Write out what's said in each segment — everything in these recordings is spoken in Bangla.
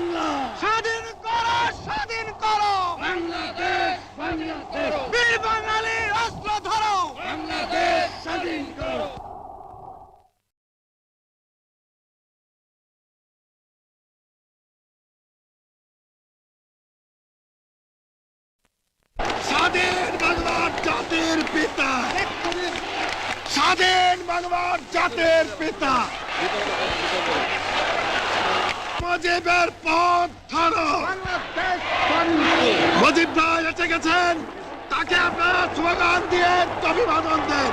বাংলা স্বাধীন করো, স্বাধীন করো। বাংলাদেশ বাংলাদেশ বীর বাঙালির অস্ত্র ধরো। বাংলাদেশ স্বাধীন করো। স্বাধীন বাংলার জাতির পিতা, স্বাধীন বাংলার জাতির পিতা মুজিবের পথ ধরো। মুজিব ভাই এসে গেছেন, তাকে আপনারা স্লোগান দিয়ে অভিবাদন দেন।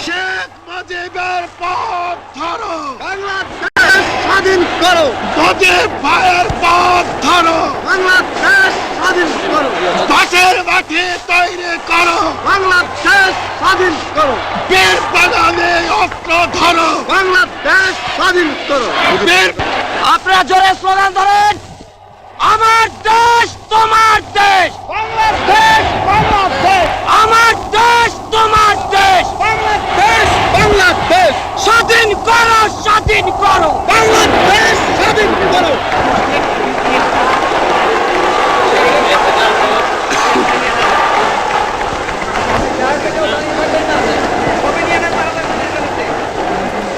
শেখ মুজিবের পথ ধরো, বাংলাদেশ স্বাধীন করো। মুজিব ভাইয়ের পথ ধরো। বাংলাদেশ স্বাধীন করো। বাঁশের মাটি তৈরি করো, বাংলাদেশ স্বাধীন করো। বীর বাঙালি অস্ত্র ধরো। বাংলাদেশ স্বাধীন করো। বীর আপনারা জোরে স্লোগান ধরেন, আমার দেশ তোমার দেশ। বাংলাদেশ বাংলাদেশ, আমার দেশ তোমার দেশ। বাংলাদেশ বাংলাদেশ, স্বাধীন করো, স্বাধীন করো। বাংলাদেশ স্বাধীন করো।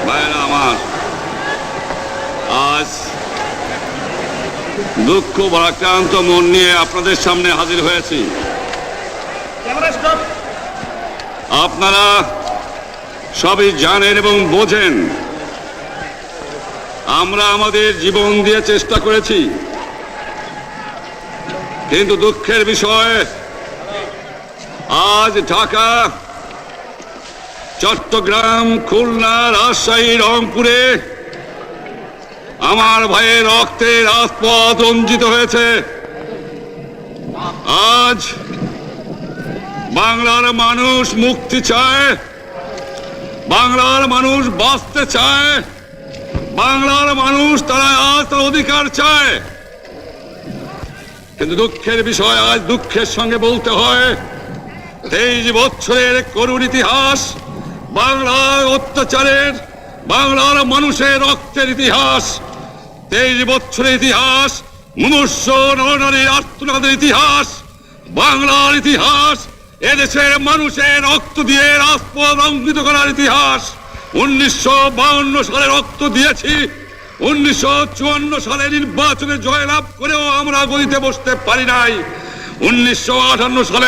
ভাইরা আমার, আজ দুঃখ ভারাক্রান্ত মন নিয়ে আপনাদের সামনে হাজির হয়েছি। আপনারা সবই জানেন এবং বোঝেন, আমরা আমাদের জীবন দিয়ে চেষ্টা করেছি, কিন্তু দুঃখের বিষয় আজ ঢাকা, চট্টগ্রাম, খুলনা, রাজশাহী, রংপুরে আমার ভাইয়ের রক্তে রাজপথ রঞ্জিত হয়েছে। আজ বাংলার মানুষ মুক্তি চায়, বাংলার মানুষ বাঁচতে চায়, বাংলার মানুষ তারা আজ তার অধিকার চায়। কিন্তু দুঃখের বিষয়, আজ দুঃখের সঙ্গে বলতে হয়, 23 বছরের করুণ ইতিহাস, বাংলার অত্যাচারের, বাংলার মানুষের রক্তের ইতিহাস, 23 বছরের ইতিহাস, মুমূর্ষ নরনারীর আর্তনাদের ইতিহাস, বাংলার ইতিহাস, এদেশের মানুষের রক্ত দিয়ে রাজপথ রঞ্জিত করার ইতিহাস। 1952 সালে রক্ত দিয়েছি, 1954 সালে নির্বাচনে জয়লাভ করেও আমরা গদিতে বসতে পারি নাই। 1958 সালে